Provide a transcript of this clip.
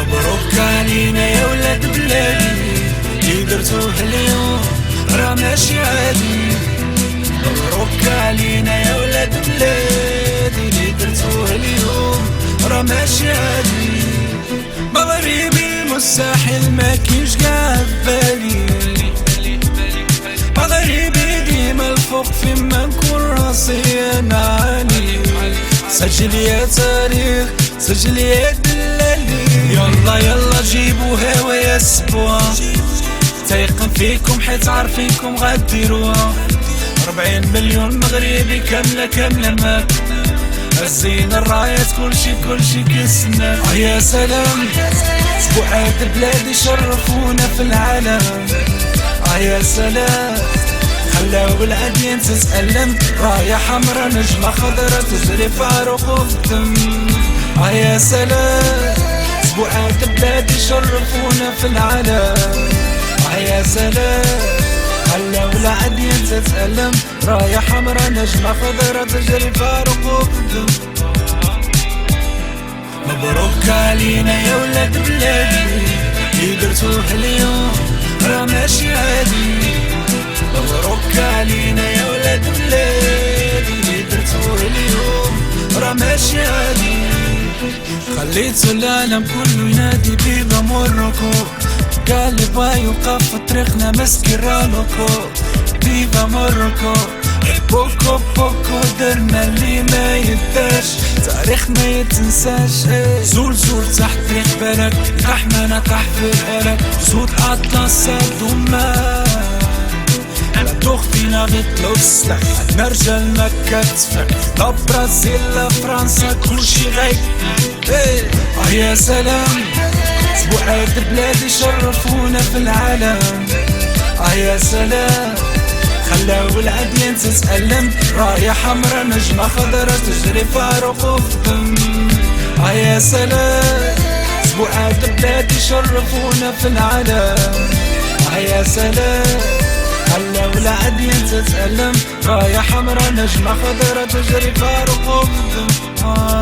مبروك علينا يا ولاد بلادي، اللي درتوه اليوم راه ماشي عادي. مبروك علينا يا ولاد بلادي، اللي درتوه اليوم راه ماشي عادي. مغربي المستحيل ما كاينش كاع فبالي، مغربي ديما الفوق فيما نكون راسي انا عالي. سجل يا تاريخ سجل يا دلالي، يلا يلا جيبوها ويا سبوها، تايقن فيكم حيت عارفينكم غديروها. 40 مليون مغربي كاملة كاملة مات، هزينا الرايات كلشي كيسنا. يا سلام سبوعات البلاد يشرفونا في العالم. يا سلام خلاو العديان تتألم، راية حمرا نجمة خضرا تجري في عروق الدم. يا سلام سبوعات البلاد يشرفونا في العالم. يا سلام خلاو العديان تتألم، راية حمرا نجمة خضرا تجري في عروق الدم. مبروك علينا يا ولاد بلادي، اللي درتوه اليوم راه ماشي عادي. مبروك علينا يا ولاد بلادي، اللي درتوه اليوم راه ماشي عادي. خليتو العالم كله ينادي بيبا موروكو، قال لي بغا يبقى في طريقنا مسكي رالوكو. بيبا موروكو بوكو بوكو درنا اللي ما يداش، تاريخ ما يتنساش. زول تحت طريق بالك، رحمة نطح في الهلك. صوت أطلس الدمى لا دوخ فينا غيطلو السلاح، عندنا رجال ما كتفك، لا برازيل لا فرنسا كلشي غايب. يا سلام سبوعات البلاد يشرفونا في العالم. يا سلام خلاو العديان تتألم، راية حمرا نجمة خضرا تجري في عروق الدم. يا سلام سبوعات البلاد يشرفونا في العالم. يا سلام خلاو العديان تتألم، راية حمرا نجمة خضرا تجري في عروق الدم.